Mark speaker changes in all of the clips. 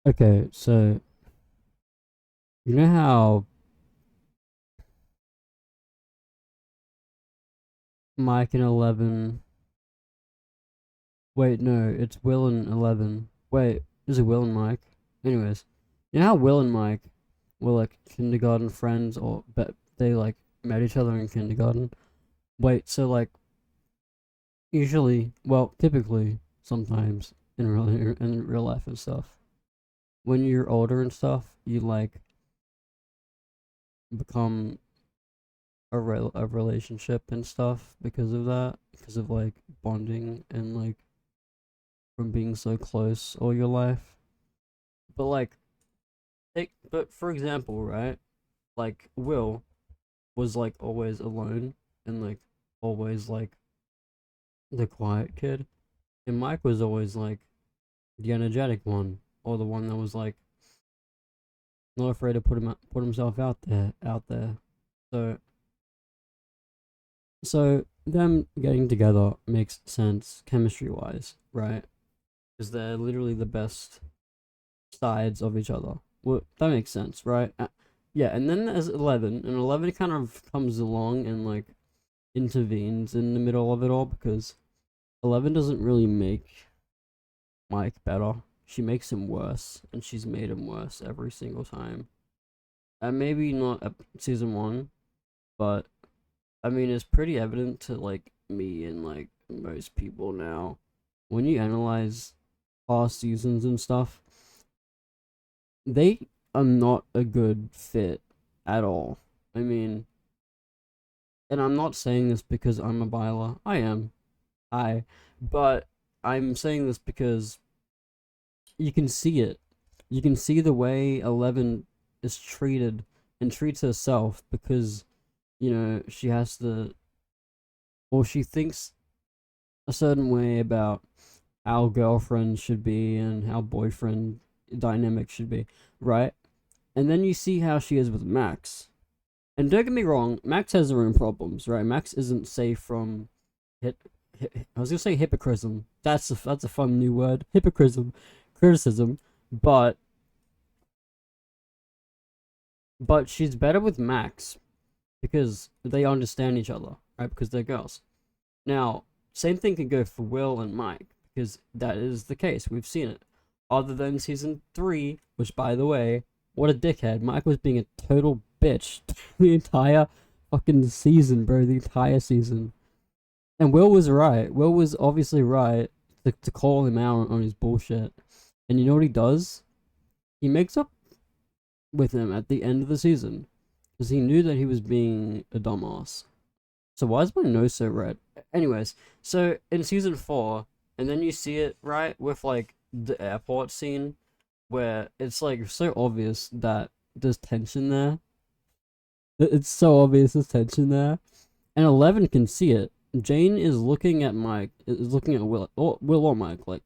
Speaker 1: Okay, so you know how Mike and 11. Wait, no, it's Will and 11. Wait, is it Will and Mike? Anyways, you know how Will and Mike were like kindergarten friends, or but they like met each other in kindergarten? Wait, so like usually, well, typically, sometimes in real life and stuff, when you're older and stuff, you like become a relationship and stuff because of that, because of like bonding and like from being so close all your life. But like, but for example, right? Like Will was like always alone and like always like the quiet kid, and Mike was always like the energetic one, or the one that was like not afraid to put himself out there. So them getting together makes sense chemistry wise, right? Because they're literally the best sides of each other. Well, that makes sense, right? Yeah, and then there's 11, and 11 kind of comes along and like intervenes in the middle of it all because 11 doesn't really make Mike better. She makes him worse, and she's made him worse every single time. And maybe not season one, but I mean, it's pretty evident to like me and like most people now. When you analyze past seasons and stuff, they are not a good fit at all. I mean, and I'm not saying this because I'm a Byler. I am. But I'm saying this because you can see it. You can see the way 11 is treated and treats herself because, she has to, or she thinks a certain way about how girlfriend should be and how boyfriend dynamic should be, right? And then you see how she is with Max. And don't get me wrong, Max has her own problems, right? Max isn't safe from hit. I was gonna say hypocrism. That's a fun new word. Hypocrism, criticism, but she's better with Max because they understand each other, right? Because they're girls. Now, same thing can go for Will and Mike because that is the case. We've seen it. Other than season 3, which by the way, what a dickhead. Mike was being a total bitch the entire fucking season, bro. The entire season. And Will was right. Will was obviously right to call him out on his bullshit. And you know what he does? He makes up with him at the end of the season because he knew that he was being a dumbass. So why is my nose so red? Anyways, so in season 4, and then you see it right with like the airport scene where it's like so obvious that there's tension there. It's so obvious there's tension there, and 11 can see it. Jane is looking at Mike, is looking at Will or Mike, like,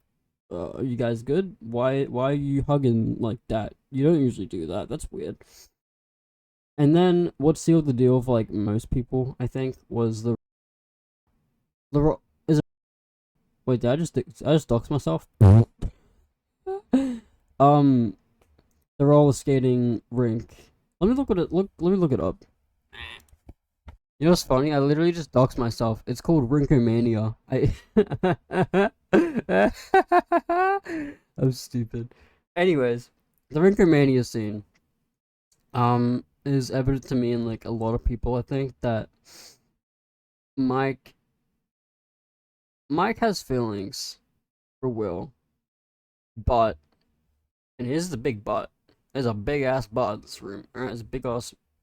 Speaker 1: are you guys good? Why are you hugging like that? You don't usually do that. That's weird. And then what sealed the deal for like most people, I think, was the is it, wait, did I just dox myself? um, the roller skating rink. Let me look at it. Let me look it up. You know what's funny? I literally just doxed myself. It's called Rinkomania. I'm stupid. Anyways, the Rinkomania scene is evident to me and like a lot of people. I think that Mike Mike has feelings for Will, but and here's the big but. There's a big ass butt in this room. Alright, there's a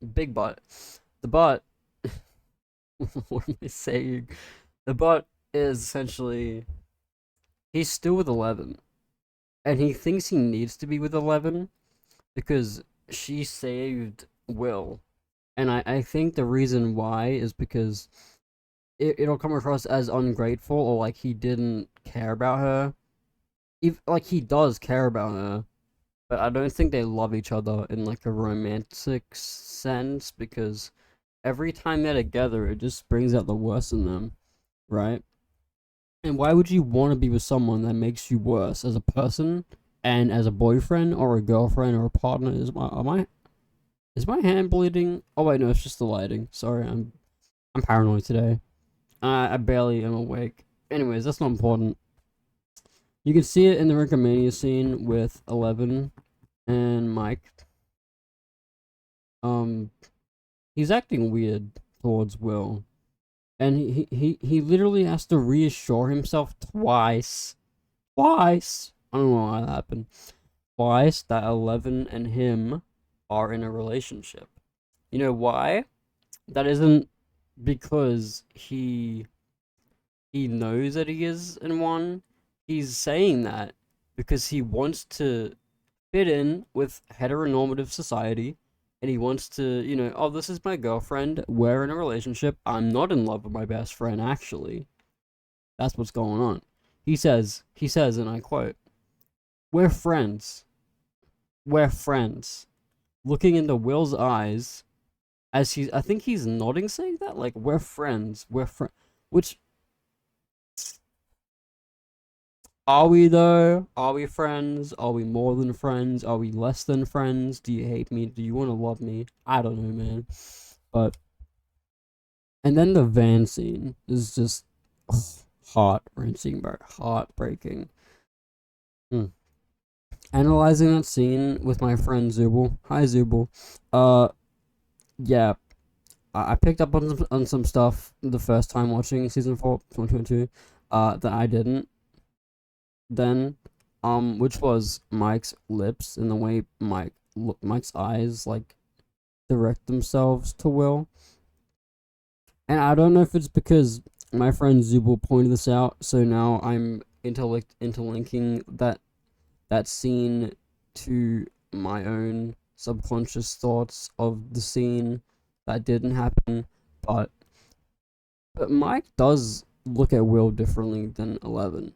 Speaker 1: big butt. The butt what am I saying? The butt is essentially he's still with 11, and he thinks he needs to be with 11 because she saved Will, and I think the reason why is because it'll come across as ungrateful or like he didn't care about her. If like he does care about her, but I don't think they love each other in like a romantic sense because every time they're together, it just brings out the worst in them, right? And why would you want to be with someone that makes you worse as a person and as a boyfriend or a girlfriend or a partner, is my hand bleeding? Oh wait, no, it's just the lighting. Sorry, I'm paranoid today. I barely am awake. Anyways, that's not important. You can see it in the Rickomania scene with 11 and Mike. He's acting weird towards Will, and he literally has to reassure himself twice. Twice. I don't know why that happened. Twice that 11 and him are in a relationship. You know why? That isn't because he knows that he is in one. He's saying that because he wants to fit in with heteronormative society, and he wants to, oh, this is my girlfriend, we're in a relationship, I'm not in love with my best friend, actually. That's what's going on. He says, and I quote, we're friends. We're friends. Looking into Will's eyes, as I think he's nodding, saying that, like, we're friends, which, are we though? Are we friends? Are we more than friends? Are we less than friends? Do you hate me? Do you want to love me? I don't know, man. But, and then the van scene is just heart-wrenching, bro. Heartbreaking. Analyzing that scene with my friend Zubel. Hi, Zubel. Yeah. I picked up on some stuff the first time watching season 4, 2022, that I didn't then, which was Mike's lips and the way Mike's eyes, like, direct themselves to Will. And I don't know if it's because my friend Zubel pointed this out, so now I'm interlinking that scene to my own subconscious thoughts of the scene that didn't happen, but Mike does look at Will differently than 11.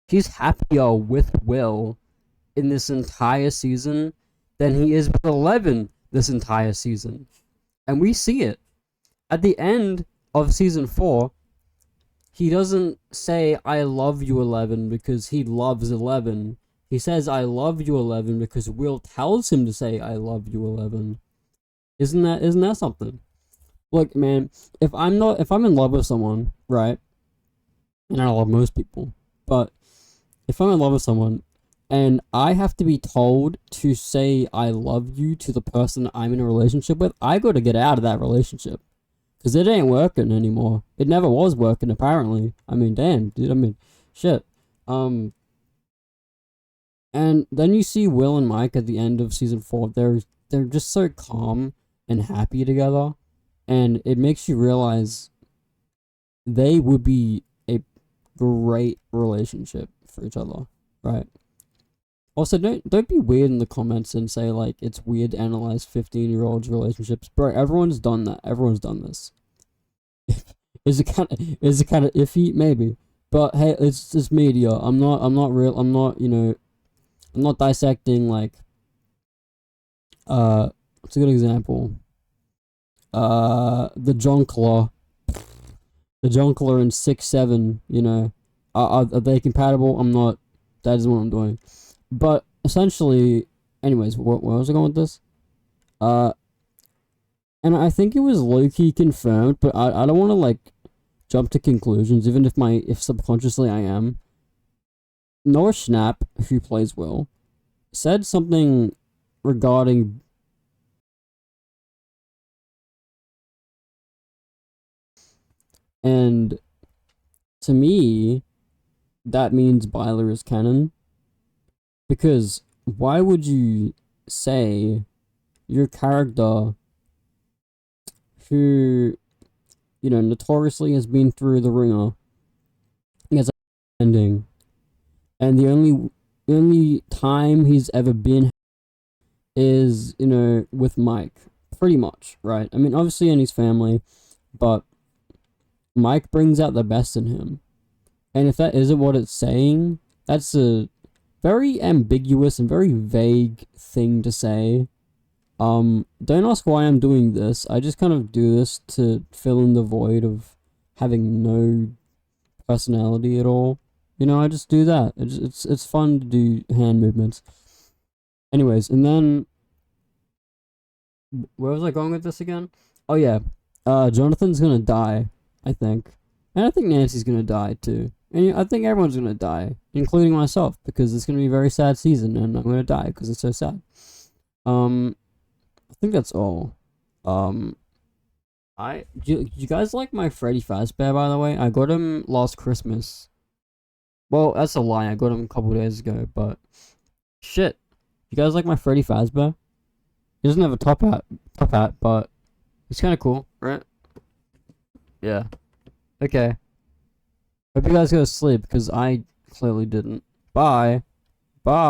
Speaker 1: He's happier with Will in this entire season than he is with 11 this entire season. And we see it. At the end of season 4, he doesn't say, I love you, 11, because he loves 11. He says, I love you, 11, because Will tells him to say, I love you, 11. Isn't that something? Look, man, if I'm in love with someone, right? And I love most people, but if I'm in love with someone and I have to be told to say I love you to the person I'm in a relationship with, I gotta get out of that relationship. Because it ain't working anymore. It never was working, apparently. I mean, damn, dude. I mean, shit. And then you see Will and Mike at the end of season 4. They're just so calm and happy together. And it makes you realize they would be a great relationship for each other, right? Also, don't be weird in the comments and say, like, it's weird to analyze 15-year-olds' relationships. Bro, everyone's done that. Everyone's done this. Is it kind of iffy? Maybe. But hey, it's just media. I'm not dissecting, like, what's a good example? The Jonkler in 6-7, are they compatible? I'm not. That isn't what I'm doing. But essentially, anyways, where was I going with this? And I think it was low-key confirmed, but I don't want to, like, jump to conclusions, even if subconsciously I am. Noah Schnapp, who plays Will, said something regarding and to me, that means Byler is canon. Because why would you say your character who, notoriously has been through the ringer gets an ending, and the only time he's ever been is, with Mike, pretty much, right? I mean, obviously in his family, but Mike brings out the best in him. And if that isn't what it's saying, that's a very ambiguous and very vague thing to say. Don't ask why I'm doing this. I just kind of do this to fill in the void of having no personality at all. You know, I just do that. It's fun to do hand movements. Anyways, and then where was I going with this again? Oh yeah, Jonathan's gonna die, I think, and I think Nancy's gonna die too, and I think everyone's gonna die, including myself, because it's gonna be a very sad season, and I'm gonna die because it's so sad. I think that's all. You guys like my Freddy Fazbear, by the way? I got him last Christmas. Well, that's a lie. I got him a couple days ago, but shit, you guys like my Freddy Fazbear? He doesn't have a top hat, but it's kind of cool, right? Yeah. Okay. Hope you guys go to sleep because I clearly didn't. Bye. Bye.